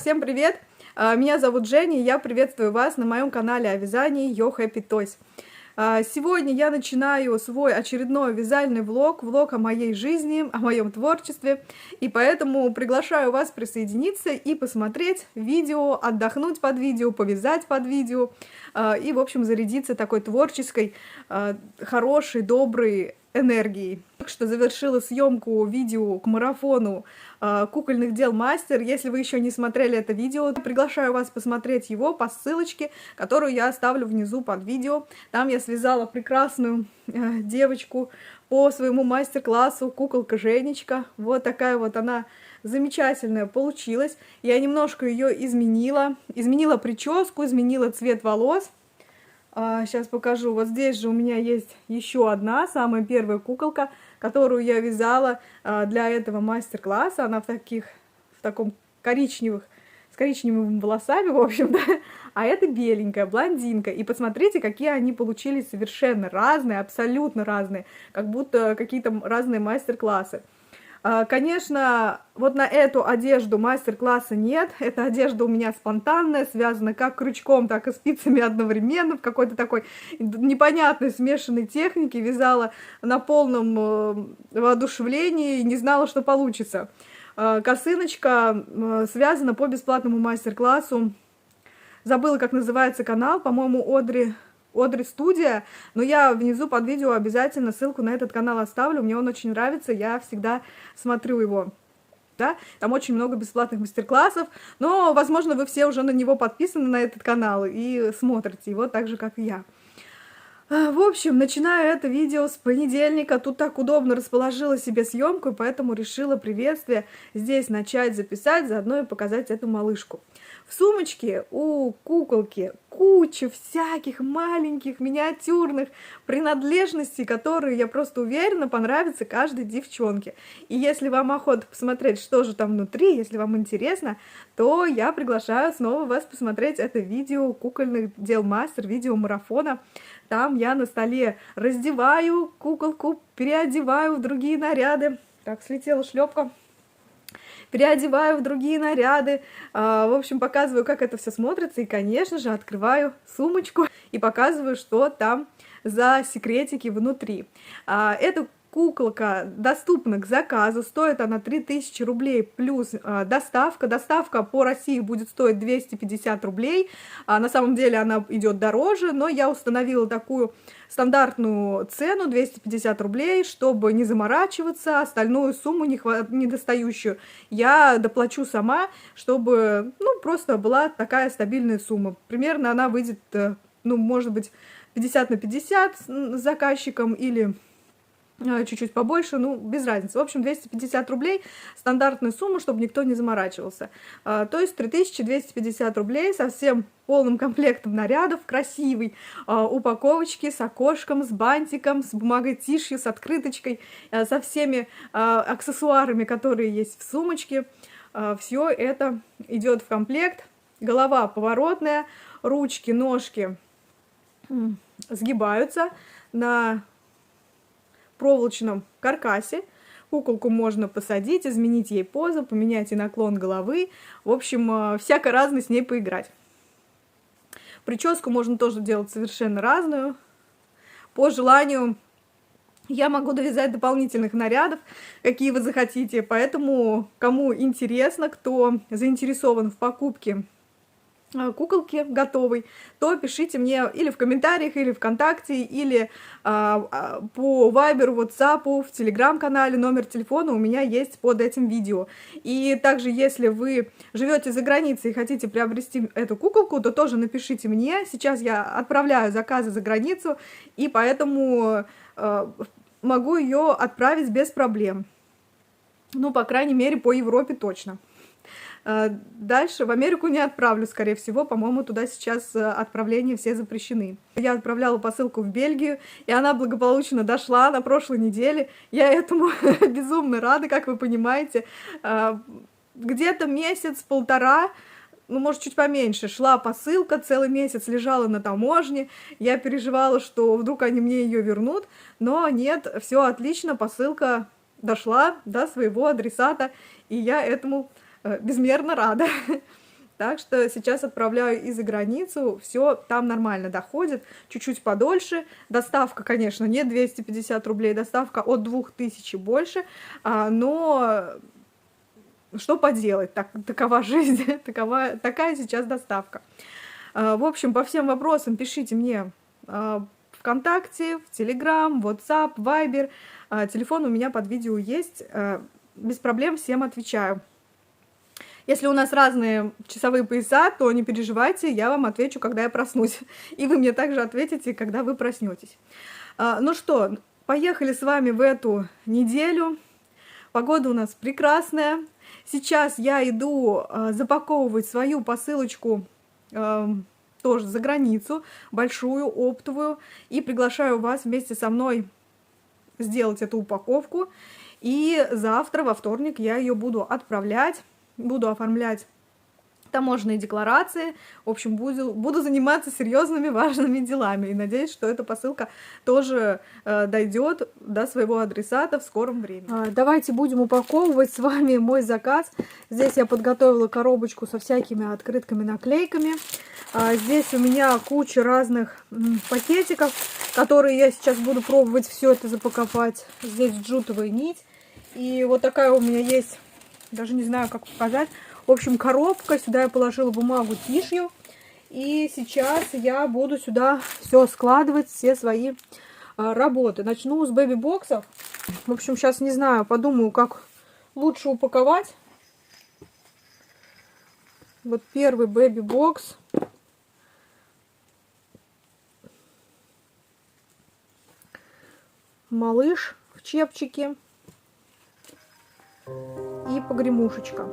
Всем привет! Меня зовут Женя, и я приветствую вас на моем канале о вязании Yo Happy Toys. Сегодня я начинаю свой очередной вязальный влог о моей жизни, о моем творчестве, и поэтому приглашаю вас присоединиться и посмотреть видео, отдохнуть под видео, повязать под видео и, в общем, зарядиться такой творческой, хорошей, доброй энергией. Так что завершила съемку видео к марафону кукольных дел мастер. Если вы еще не смотрели это видео, то приглашаю вас посмотреть его по ссылочке, которую я оставлю внизу под видео. Там я связала прекрасную девочку по своему мастер-классу «Куколка Женечка». Вот такая вот она замечательная получилась. Я немножко ее изменила прическу, изменила цвет волос. Сейчас покажу. Вот здесь же у меня есть еще одна, самая первая куколка, которую я вязала для этого мастер-класса. Она в таком с коричневыми волосами, в общем, да. А это беленькая, блондинка. И посмотрите, какие они получились совершенно разные, абсолютно разные, как будто какие-то разные мастер-классы. Конечно, вот на эту одежду мастер-класса нет. Эта одежда у меня спонтанная, связана как крючком, так и спицами одновременно, в какой-то такой непонятной смешанной технике. Вязала на полном воодушевлении и не знала, что получится. Косыночка связана по бесплатному мастер-классу. Забыла, как называется канал, по-моему, Одри Студия, но я внизу под видео обязательно ссылку на этот канал оставлю, мне он очень нравится, я всегда смотрю его. Да? Там очень много бесплатных мастер-классов, но, возможно, вы все уже на него подписаны, на этот канал, и смотрите его так же, как и я. В общем, начинаю это видео с понедельника. Тут так удобно расположила себе съемку, поэтому решила приветствие здесь начать записать, заодно и показать эту малышку. В сумочке у куколки куча всяких маленьких миниатюрных принадлежностей, которые, я просто уверена, понравятся каждой девчонке. И если вам охота посмотреть, что же там внутри, если вам интересно, то я приглашаю снова вас посмотреть это видео кукольных дел мастер, видео марафона. Там я на столе раздеваю куколку, переодеваю в другие наряды. Так, слетела шлепка. Переодеваю в другие наряды, в общем, показываю, как это все смотрится, и, конечно же, открываю сумочку и показываю, что там за секретики внутри. Эта куколка доступна к заказу, стоит она 3000 рублей плюс доставка. Доставка по России будет стоить 250 рублей, на самом деле она идет дороже, но я установила такую стандартную цену 250 рублей, чтобы не заморачиваться, остальную сумму недостающую я доплачу сама, чтобы, ну, просто была такая стабильная сумма. Примерно она выйдет, ну, может быть, 50 на 50 с заказчиком или чуть-чуть побольше, ну, без разницы. В общем, 250 рублей стандартная сумма, чтобы никто не заморачивался. То есть 3250 рублей со всем полным комплектом нарядов, красивой упаковочки, с окошком, с бантиком, с бумагой тишью, с открыточкой, со всеми аксессуарами, которые есть в сумочке. Все это идет в комплект. Голова поворотная, ручки, ножки сгибаются на проволочном каркасе. Куколку можно посадить, изменить ей позу, поменять и наклон головы. В общем, всяко разно с ней поиграть. Прическу можно тоже делать совершенно разную. По желанию я могу довязать дополнительных нарядов, какие вы захотите. Поэтому, кому интересно, кто заинтересован в покупке куколки готовой, то пишите мне или в комментариях, или ВКонтакте, или по Вайберу, WhatsApp, в Телеграм-канале. Номер телефона у меня есть под этим видео. И также, если вы живете за границей и хотите приобрести эту куколку, то тоже напишите мне. Сейчас я отправляю заказы за границу, и поэтому могу ее отправить без проблем. Ну, по крайней мере, по Европе точно. Дальше в Америку не отправлю, скорее всего, по-моему, туда сейчас отправления все запрещены. Я отправляла посылку в Бельгию, и она благополучно дошла на прошлой неделе. Я этому безумно рада, как вы понимаете. Где-то месяц-полтора, ну, может, чуть поменьше, шла посылка, целый месяц лежала на таможне. Я переживала, что вдруг они мне ее вернут, но нет, все отлично, посылка дошла до своего адресата, и я этому безмерно рада. Так что сейчас отправляю и за границу, все там нормально доходит, чуть-чуть подольше. Доставка, конечно, не 250 рублей, доставка от 2000 больше, но что поделать, такова жизнь, такая сейчас доставка. В общем, по всем вопросам пишите мне ВКонтакте, в Телеграм, WhatsApp, Viber. Телефон у меня под видео есть, без проблем всем отвечаю. Если у нас разные часовые пояса, то не переживайте, я вам отвечу, когда я проснусь. И вы мне также ответите, когда вы проснетесь. Ну что, поехали с вами в эту неделю. Погода у нас прекрасная. Сейчас я иду запаковывать свою посылочку тоже за границу, большую, оптовую, и приглашаю вас вместе со мной сделать эту упаковку. И завтра, во вторник, я ее буду отправлять, буду оформлять таможенные декларации. В общем, буду заниматься серьезными, важными делами. И надеюсь, что эта посылка тоже дойдет до своего адресата в скором времени. Давайте будем упаковывать с вами мой заказ. Здесь я подготовила коробочку со всякими открытками, наклейками. Здесь у меня куча разных пакетиков, которые я сейчас буду пробовать все это запаковать. Здесь джутовая нить. И вот такая у меня есть, даже не знаю, как показать. В общем, коробка, сюда я положила бумагу тишью, и сейчас я буду сюда все складывать, все свои работы. Начну с бэби-боксов. В общем, сейчас не знаю, подумаю, как лучше упаковать. Вот первый бэби-бокс. Малыш в чепчике и погремушечка.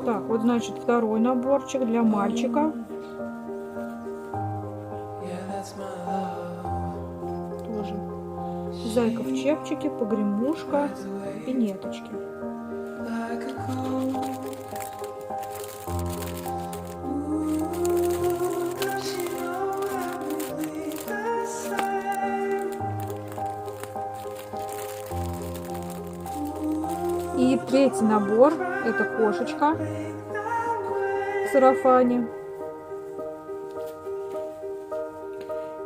Так, вот, значит, второй наборчик для мальчика. Тоже зайка в чепчике, погремушка и неточки. И третий набор — это кошечка в сарафане,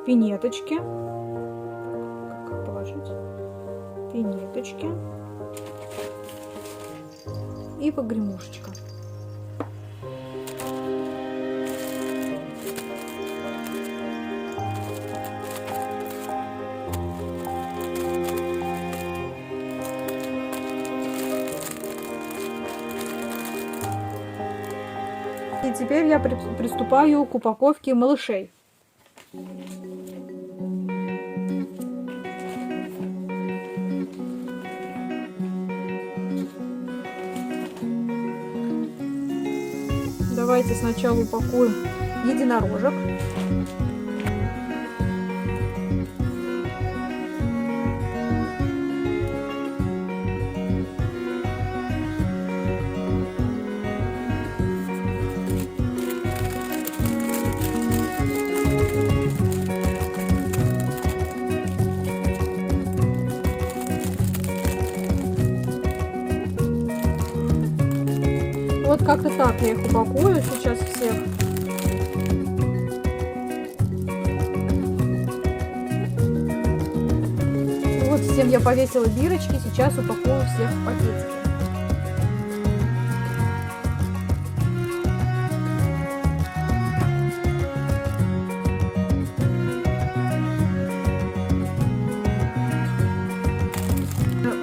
пинеточки, как положить, пинеточки и погремушечка. И теперь я приступаю к упаковке малышей. Давайте сначала упакуем единорожек. Вот как-то так я их упакую сейчас всех. Вот всем я повесила бирочки, сейчас упакую всех в пакетики.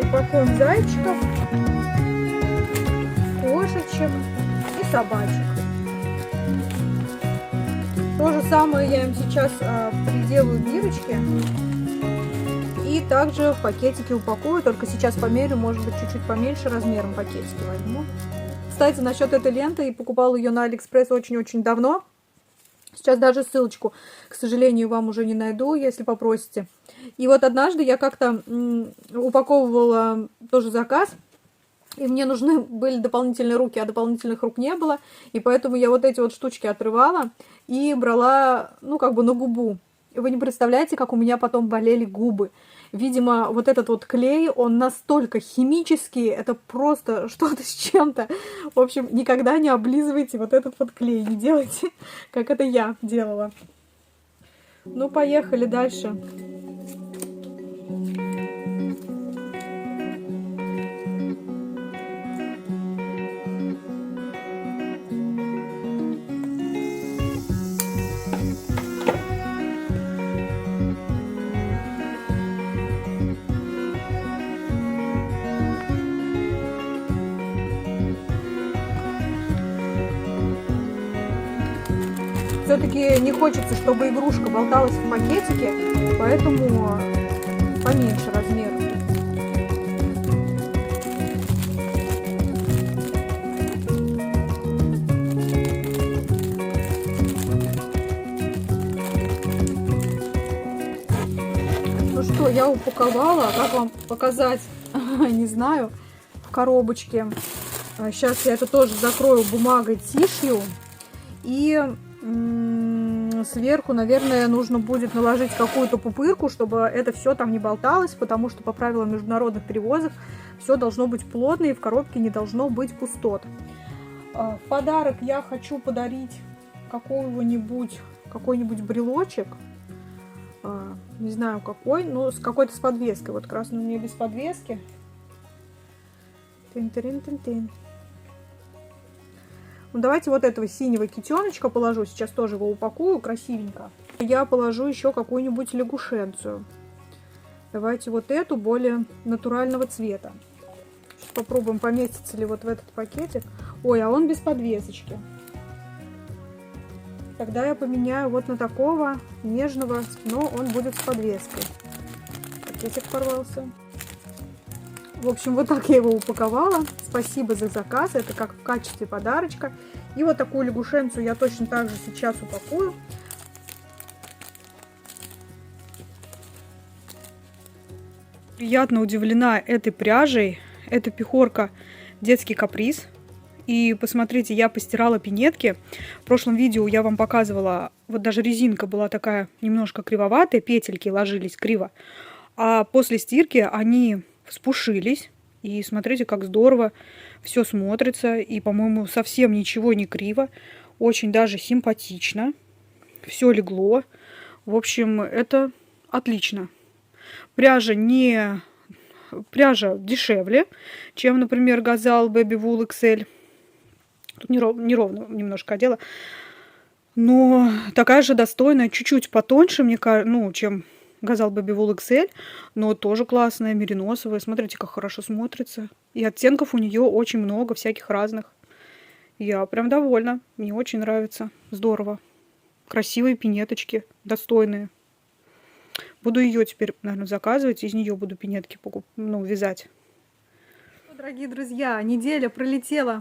Упакуем зайчиков, кошечек и собачек. То же самое я им сейчас приделаю бирочки. И также в пакетики упакую, только сейчас померю, может быть, чуть-чуть поменьше размером пакетики возьму. Кстати, насчет этой ленты, я покупала ее на Алиэкспресс очень-очень давно. Сейчас даже ссылочку, к сожалению, вам уже не найду, если попросите. И вот однажды я как-то упаковывала тоже заказ. И мне нужны были дополнительные руки, а дополнительных рук не было. И поэтому я вот эти вот штучки отрывала и брала, ну, как бы на губу. И вы не представляете, как у меня потом болели губы. Видимо, вот этот вот клей, он настолько химический, это просто что-то с чем-то. В общем, никогда не облизывайте вот этот вот клей, не делайте, как это я делала. Ну, поехали дальше. Все-таки не хочется, чтобы игрушка болталась в пакетике, поэтому поменьше размер. Ну что, я упаковала, как вам показать, не знаю, в коробочке. Сейчас я это тоже закрою бумагой тишью. И сверху, наверное, нужно будет наложить какую-то пупырку, чтобы это все там не болталось, потому что по правилам международных перевозок все должно быть плотно и в коробке не должно быть пустот. В подарок я хочу подарить какой-нибудь брелочек. Не знаю какой, но с какой-то с подвеской. Вот красный у меня без подвески. Тын-тын-тын-тын. Ну, давайте вот этого синего китеночка положу. Сейчас тоже его упакую красивенько. Я положу еще какую-нибудь лягушенцию. Давайте вот эту более натурального цвета. Сейчас попробуем, поместится ли вот в этот пакетик. Ой, а он без подвесочки. Тогда я поменяю вот на такого нежного, но он будет с подвеской. Пакетик порвался. В общем, вот так я его упаковала. Спасибо за заказ. Это как в качестве подарочка. И вот такую лягушенцию я точно так же сейчас упакую. Приятно удивлена этой пряжей. Это пехорка детский каприз. И посмотрите, я постирала пинетки. В прошлом видео я вам показывала, вот даже резинка была такая немножко кривоватая, петельки ложились криво. А после стирки они вспушились. И смотрите, как здорово все смотрится. И, по-моему, совсем ничего не криво. Очень даже симпатично. Все легло. В общем, это отлично. Пряжа дешевле, чем, например, Gazal Baby Wool XL. Тут неровно немножко одела. Но такая же достойная, чуть-чуть потоньше, мне кажется, ну, чем Gazal Baby Wool XL, но тоже классная, мериносовая. Смотрите, как хорошо смотрится. И оттенков у нее очень много, всяких разных. Я прям довольна. Мне очень нравится. Здорово. Красивые пинеточки, достойные. Буду ее теперь, наверное, заказывать. Из нее буду пинетки вязать. Дорогие друзья, неделя пролетела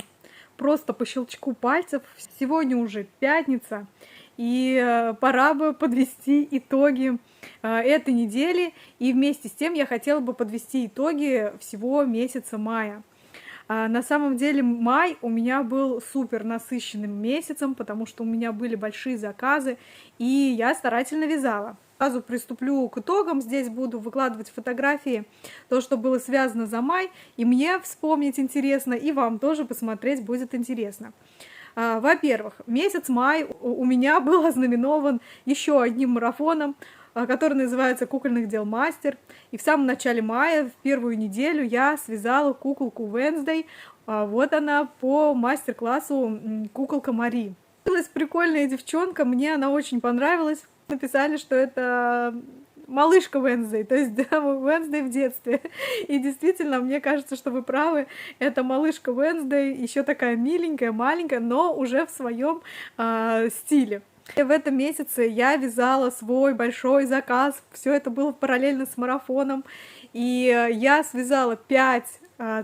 просто по щелчку пальцев. Сегодня уже пятница. И пора бы подвести итоги этой недели. И вместе с тем я хотела бы подвести итоги всего месяца мая. На самом деле май у меня был супер насыщенным месяцем, потому что у меня были большие заказы, и я старательно вязала. Сразу приступлю к итогам. Здесь буду выкладывать фотографии, то, что было связано за май, и мне вспомнить интересно, и вам тоже посмотреть будет интересно. Во-первых, месяц май у меня был ознаменован еще одним марафоном, который называется «Кукольных дел мастер». И в самом начале мая, в первую неделю, я связала куколку Wednesday. Вот она по мастер-классу куколка Мари. Прикольная девчонка, мне она очень понравилась. Написали, что это малышка Wednesday, то есть да, Wednesday в детстве. И действительно, мне кажется, что вы правы, это малышка Wednesday, еще такая миленькая, маленькая, но уже в своем стиле. И в этом месяце я вязала свой большой заказ, все это было параллельно с марафоном, и я связала 5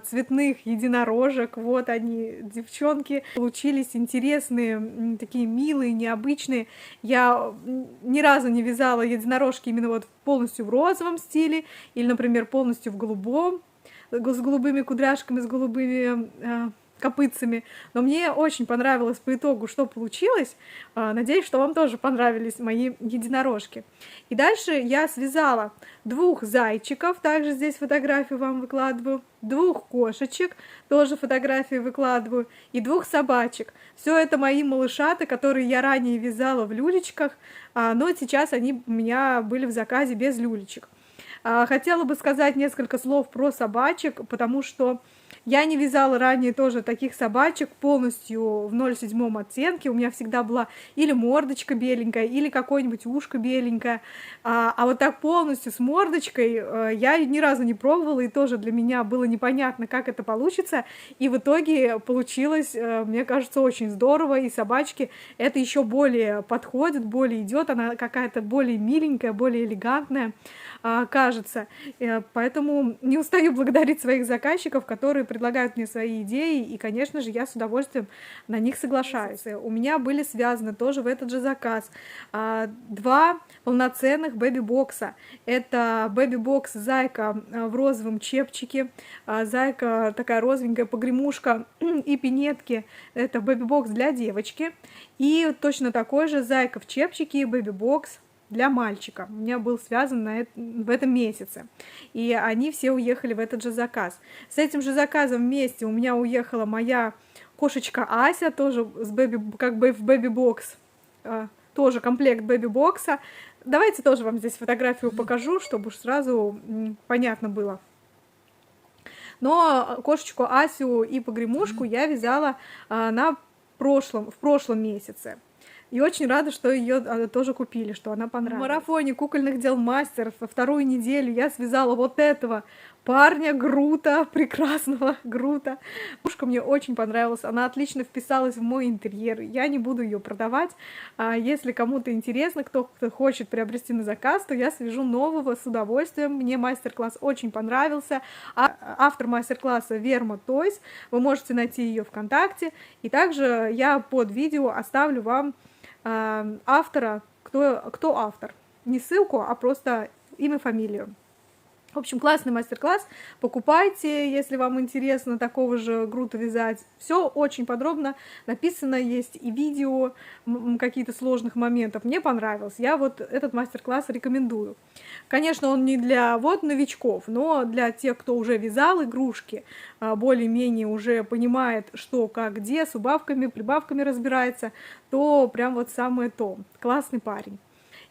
цветных единорожек. Вот они, девчонки, получились интересные, такие милые, необычные. Я ни разу не вязала единорожки именно вот полностью в розовом стиле или, например, полностью в голубом. с голубыми кудряшками, с голубыми копытцами. Но мне очень понравилось по итогу, что получилось. Надеюсь, что вам тоже понравились мои единорожки. И дальше я связала 2 зайчиков, также здесь фотографию вам выкладываю, 2 кошечек, тоже фотографии выкладываю, и 2 собачек. Все это мои малышаты, которые я ранее вязала в люлечках, но сейчас они у меня были в заказе без люлечек. Хотела бы сказать несколько слов про собачек, потому что я не вязала ранее тоже таких собачек полностью в 0,7 оттенке. У меня всегда была или мордочка беленькая, или какое-нибудь ушко беленькое. А вот так полностью с мордочкой я ни разу не пробовала, и тоже для меня было непонятно, как это получится. И в итоге получилось, мне кажется, очень здорово. И собачке это еще более подходит, более идет. Она какая-то более миленькая, более элегантная кажется. Поэтому не устаю благодарить своих заказчиков, которые предлагают мне свои идеи, и, конечно же, я с удовольствием на них соглашаюсь. У меня были связаны тоже в этот же заказ 2 полноценных бэби-бокса. Это бэби-бокс зайка в розовом чепчике, зайка такая розовенькая, погремушка и пинетки. Это бэби-бокс для девочки. И точно такой же зайка в чепчике и бэби-бокс для мальчика. У меня был связан в этом месяце. И они все уехали в этот же заказ. С этим же заказом вместе у меня уехала моя кошечка Ася, тоже как бы в бэби-бокс. Тоже комплект бэби-бокса. Давайте тоже вам здесь фотографию покажу, чтобы уж сразу понятно было. Но кошечку Асю и погремушку я вязала в прошлом месяце. И очень рада, что ее тоже купили, что она понравилась. В марафоне кукольных дел мастеров во 2-ю неделю я связала вот этого парня Грута, прекрасного Грута. Кошка мне очень понравилась, она отлично вписалась в мой интерьер. Я не буду ее продавать. Если кому-то интересно, кто хочет приобрести на заказ, то я свяжу нового с удовольствием. Мне мастер-класс очень понравился. Автор мастер-класса Верма Тойс. Вы можете найти ее ВКонтакте. И также я под видео оставлю вам автора, кто автор. Не ссылку, а просто имя, фамилию. В общем, классный мастер-класс. Покупайте, если вам интересно такого же Грута вязать. Все очень подробно написано, есть и видео какие-то сложных моментов. Мне понравилось. Я вот этот мастер-класс рекомендую. Конечно, он не для новичков, но для тех, кто уже вязал игрушки, более-менее уже понимает, что, как, где, с убавками, прибавками разбирается, то прям вот самое то. Классный парень.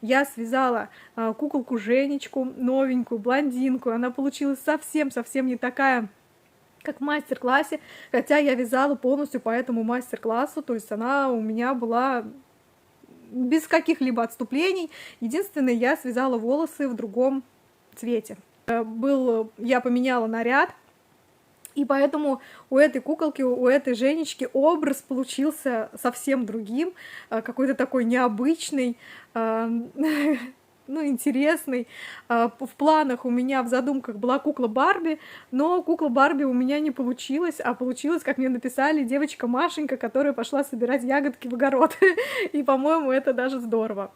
Я связала куколку Женечку, новенькую, блондинку. Она получилась совсем не такая, как в мастер-классе, хотя я вязала полностью по этому мастер-классу, то есть она у меня была без каких-либо отступлений. Единственное, я связала волосы в другом цвете. Я поменяла наряд, и поэтому у этой куколки, у этой Женечки образ получился совсем другим, какой-то такой необычный, интересный. В планах у меня, в задумках была кукла Барби, но кукла Барби у меня не получилась, а получилась, как мне написали, девочка Машенька, которая пошла собирать ягодки в огород. И, по-моему, это даже здорово.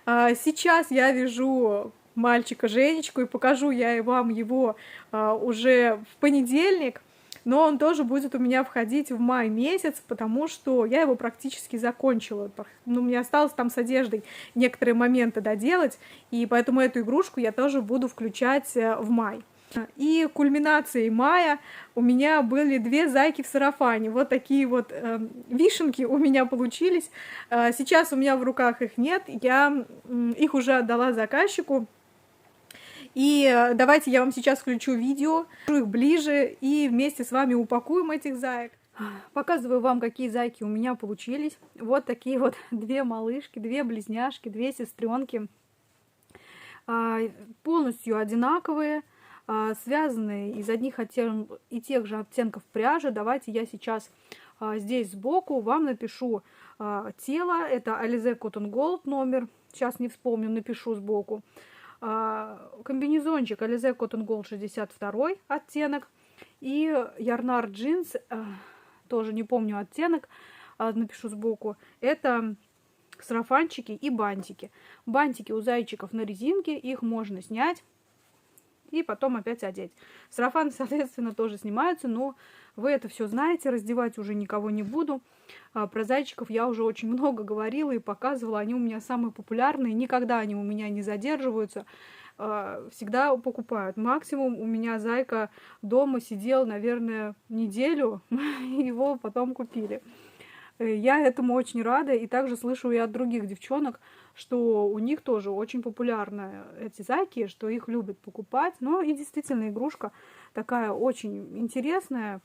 Сейчас я вяжу мальчика Женечку, и покажу я вам его уже в понедельник, но он тоже будет у меня входить в май месяц, потому что я его практически закончила. Мне осталось там с одеждой некоторые моменты доделать, и поэтому эту игрушку я тоже буду включать в май. И кульминацией мая у меня были 2 зайки в сарафане. Вот такие вот вишенки у меня получились. Сейчас у меня в руках их нет, я их уже отдала заказчику. И давайте я вам сейчас включу видео, их ближе, и вместе с вами упакуем этих заек. Показываю вам, какие зайки у меня получились. Вот такие вот 2 малышки, 2 близняшки, 2 сестренки. Полностью одинаковые, связанные из одних и тех же оттенков пряжи. Давайте я сейчас здесь сбоку вам напишу тело. Это Alize Cotton Gold номер. Сейчас не вспомню, напишу сбоку. Комбинезончик Alize Cotton Gold 62 оттенок. И Yarnard Jeans, тоже не помню оттенок, напишу сбоку. Это сарафанчики и бантики. Бантики у зайчиков на резинке, их можно снять. и потом опять одеть. Сарафаны, соответственно, тоже снимаются, но вы это все знаете, раздевать уже никого не буду. Про зайчиков я уже очень много говорила и показывала, они у меня самые популярные, никогда они у меня не задерживаются, всегда покупают. Максимум у меня зайка дома сидел, наверное, неделю, его потом купили. Я этому очень рада, и также слышу и от других девчонок, что у них тоже очень популярны эти зайки, что их любят покупать. Но и действительно игрушка такая очень интересная,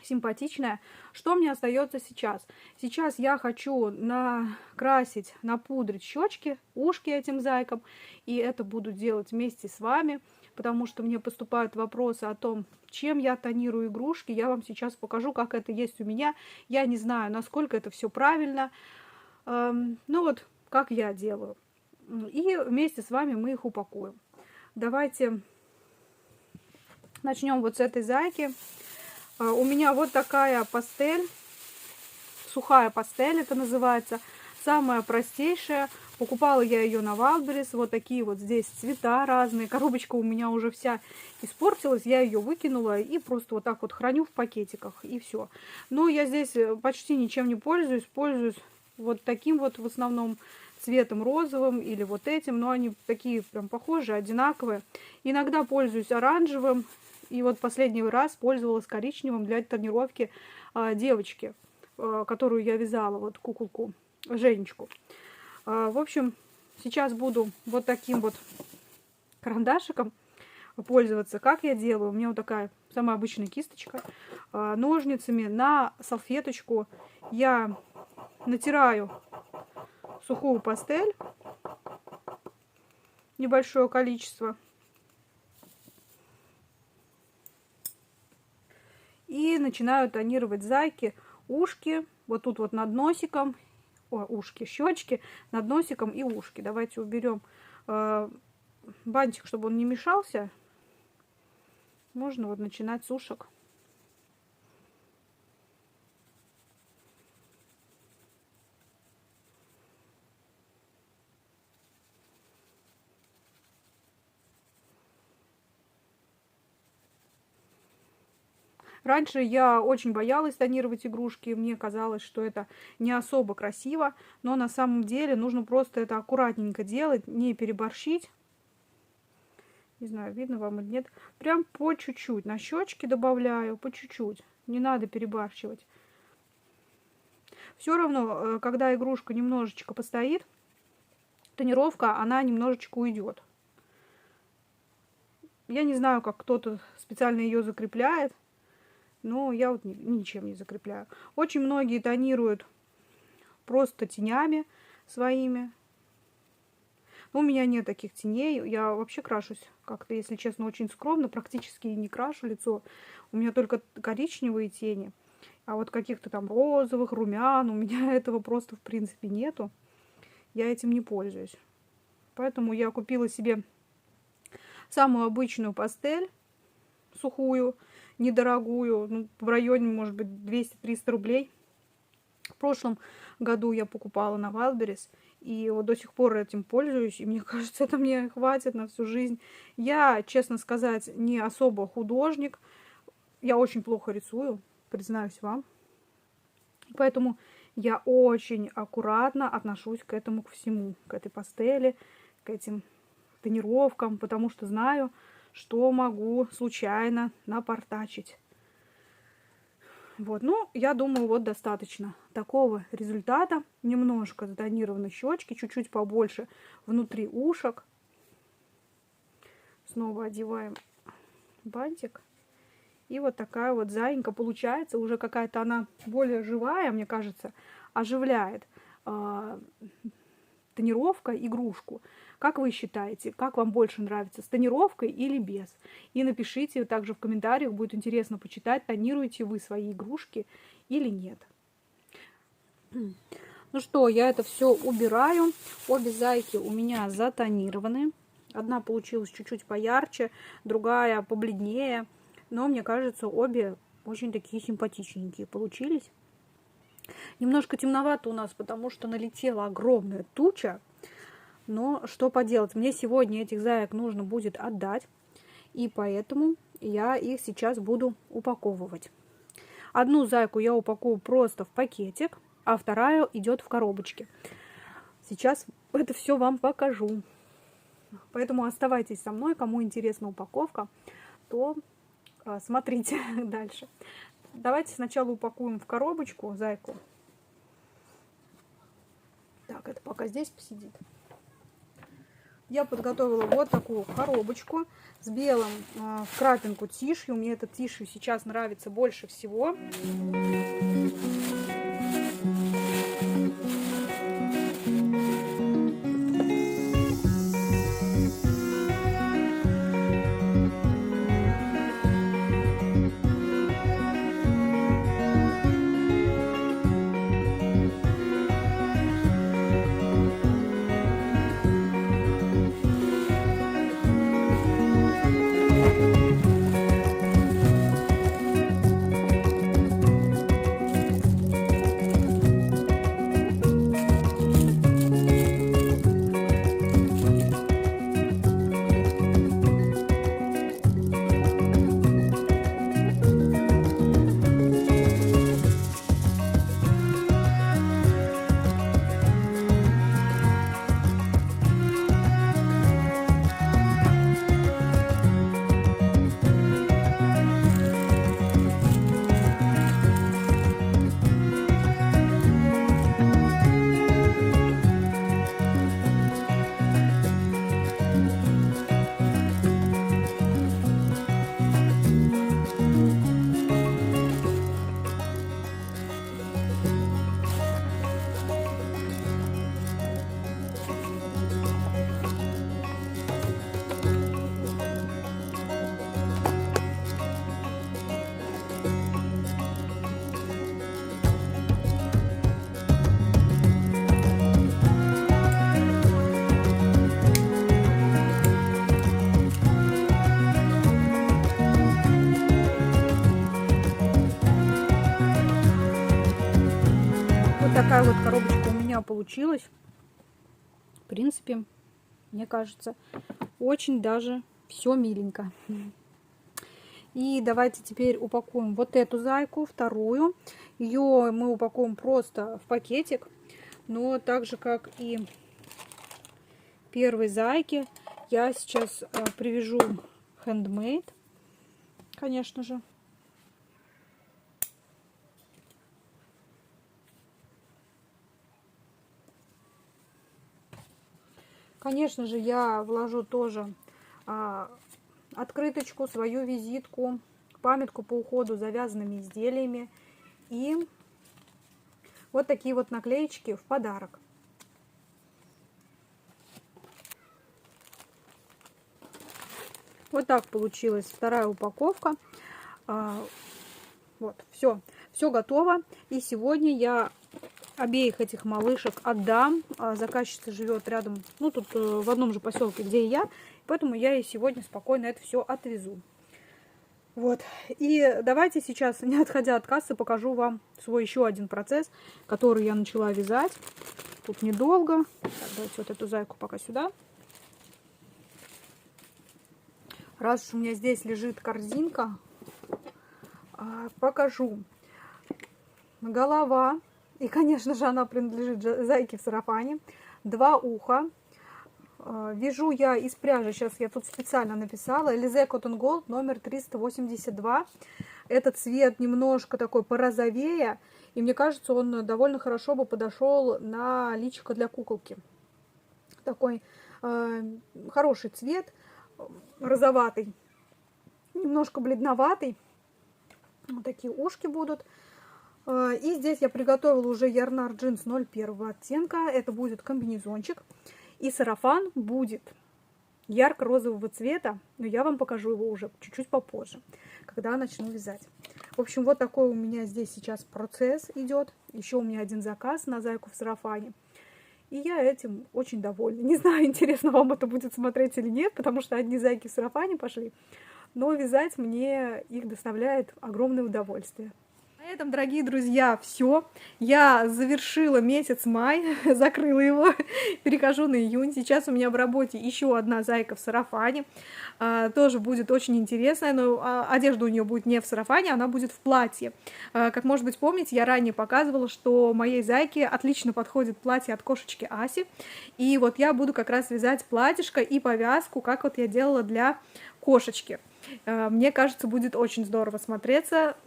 симпатичная. Что мне остается сейчас? Сейчас я хочу накрасить, напудрить щечки, ушки этим зайкам, и это буду делать вместе с вами, потому что мне поступают вопросы о том, чем я тонирую игрушки. Я вам сейчас покажу, как это есть у меня. Я не знаю, насколько это все правильно. Ну вот, как я делаю. И вместе с вами мы их упакуем. Давайте начнем вот с этой зайки. У меня вот такая пастель, сухая пастель это называется, самая простейшая. Покупала я ее на Wildberries, вот такие вот здесь цвета разные. Коробочка у меня уже вся испортилась, я ее выкинула и просто вот так вот храню в пакетиках, и все. Но я здесь почти ничем не пользуюсь, пользуюсь вот таким вот в основном цветом розовым или вот этим, но они такие прям похожие, одинаковые. Иногда пользуюсь оранжевым. И вот последний раз пользовалась коричневым для тонировки девочки, которую я вязала, вот куколку, Женечку. В общем, сейчас буду вот таким вот карандашиком пользоваться. Как я делаю? У меня вот такая самая обычная кисточка. Ножницами на салфеточку я натираю сухую пастель, небольшое количество. И начинаю тонировать зайки, ушки, вот тут вот над носиком, ушки, щечки, над носиком и ушки. Давайте уберем бантик, чтобы он не мешался. Можно вот начинать с ушек. Раньше я очень боялась тонировать игрушки, мне казалось, что это не особо красиво, но на самом деле нужно просто это аккуратненько делать, не переборщить. Не знаю, видно вам или нет. Прям по чуть-чуть, на щечки добавляю, по чуть-чуть, не надо перебарщивать. Все равно, когда игрушка немножечко постоит, тонировка, она немножечко уйдет. Я не знаю, как кто-то специально ее закрепляет. Но я вот ничем не закрепляю. Очень многие тонируют просто тенями своими. Но у меня нет таких теней. Я вообще крашусь как-то, если честно, очень скромно. Практически не крашу лицо. У меня только коричневые тени. А вот каких-то там розовых, румян, у меня этого просто в принципе нету. Я этим не пользуюсь. Поэтому я купила себе самую обычную пастель, сухую, недорогую, ну, в районе, может быть, 200-300 рублей. В прошлом году я покупала на Wildberries, и вот до сих пор этим пользуюсь, и мне кажется, это мне хватит на всю жизнь. Я, честно сказать, не особо художник, я очень плохо рисую, признаюсь вам. Поэтому я очень аккуратно отношусь к этому, к всему, к этой пастели, к этим тонировкам, потому что знаю, что могу случайно напортачить. Вот, ну, я думаю, вот достаточно такого результата. Немножко затонированы щечки, чуть-чуть побольше внутри ушек. Снова одеваем бантик. И вот такая вот заинька получается. Уже какая-то она более живая, мне кажется, оживляет тонировка игрушку. Как вы считаете, как вам больше нравится, с тонировкой или без? И напишите также в комментариях, будет интересно почитать, тонируете вы свои игрушки или нет. Ну что, я это все убираю. Обе зайки у меня затонированы. Одна получилась чуть-чуть поярче, другая побледнее. Но мне кажется, обе очень такие симпатичненькие получились. Немножко темновато у нас, потому что налетела огромная туча. Но что поделать, мне сегодня этих заек нужно будет отдать. И поэтому я их сейчас буду упаковывать. Одну зайку я упакую просто в пакетик, а вторая идет в коробочке. Сейчас это все вам покажу. Поэтому оставайтесь со мной. Кому интересна упаковка, то смотрите дальше. Давайте сначала упакуем в коробочку зайку. Так, это пока здесь посидит. Я подготовила вот такую коробочку с белым в крапинку тишью. Мне этот тишью сейчас нравится больше всего. Такая вот коробочка у меня получилась. В принципе, мне кажется, очень даже все миленько. И давайте теперь упакуем вот эту зайку, вторую. Ее мы упакуем просто в пакетик. Но так же, как и первой зайки, я сейчас привяжу handmade, конечно же. Конечно же, я вложу тоже открыточку, свою визитку, памятку по уходу за вязаными изделиями и вот такие вот наклеечки в подарок. Вот так получилась вторая упаковка. Вот, все готово. И сегодня я обеих этих малышек отдам. Заказчица живет рядом, ну тут в одном же поселке, где и я. Поэтому я ей сегодня спокойно это все отвезу. Вот. И давайте сейчас, не отходя от кассы, покажу вам свой еще один процесс, который я начала вязать. Тут недолго. Так, давайте вот эту зайку пока сюда. Раз уж у меня здесь лежит корзинка, покажу. Голова. И, конечно же, она принадлежит зайке в сарафане. 2 уха. Вяжу я из пряжи, сейчас я тут специально написала, Alize Cotton Gold номер 382. Этот цвет немножко такой порозовее, и мне кажется, он довольно хорошо бы подошел на личико для куколки. Такой хороший цвет, розоватый, немножко бледноватый. Вот такие ушки будут. И здесь я приготовила уже Ярнар джинс 01 оттенка. Это будет комбинезончик. И сарафан будет ярко-розового цвета. Но я вам покажу его уже чуть-чуть попозже, когда начну вязать. В общем, вот такой у меня здесь сейчас процесс идет. Еще у меня один заказ на зайку в сарафане. И я этим очень довольна. Не знаю, интересно вам это будет смотреть или нет, потому что одни зайки в сарафане пошли. Но вязать мне их доставляет огромное удовольствие. этом, дорогие друзья, все. Я завершила месяц май, закрыла его, перехожу на июнь. Сейчас у меня в работе еще одна зайка в сарафане. Тоже будет очень интересная, но одежда у нее будет не в сарафане, она будет в платье. Как, может быть, помните, я ранее показывала, что моей зайке отлично подходит платье от кошечки Аси. И вот я буду как раз вязать платьишко и повязку, как вот я делала для кошечки. Мне кажется, будет очень здорово смотреться.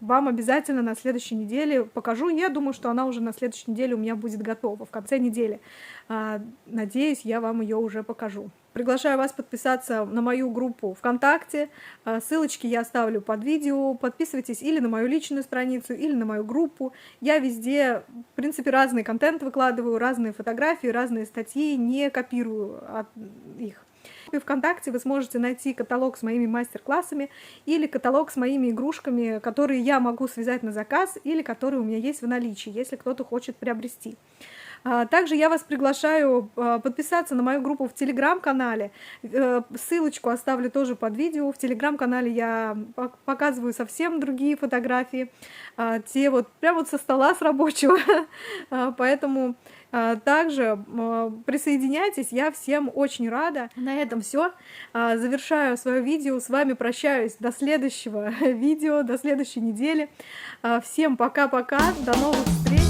Вам обязательно на следующей неделе покажу. Я думаю, что она уже на следующей неделе у меня будет готова, в конце недели. Надеюсь, я вам ее уже покажу. Приглашаю вас подписаться на мою группу ВКонтакте. Ссылочки я оставлю под видео. Подписывайтесь или на мою личную страницу, или на мою группу. Я везде, в принципе, разный контент выкладываю, разные фотографии, разные статьи, не копирую их. В ВКонтакте вы сможете найти каталог с моими мастер-классами или каталог с моими игрушками, которые я могу связать на заказ или которые у меня есть в наличии, если кто-то хочет приобрести. Также я вас приглашаю подписаться на мою группу в Телеграм-канале. Ссылочку оставлю тоже под видео. В Телеграм-канале я показываю совсем другие фотографии. Те вот прямо вот со стола с рабочего. Поэтому также присоединяйтесь, я всем очень рада. На этом все. Завершаю свое видео. С вами прощаюсь до следующего видео, до следующей недели. Всем пока-пока. До новых встреч.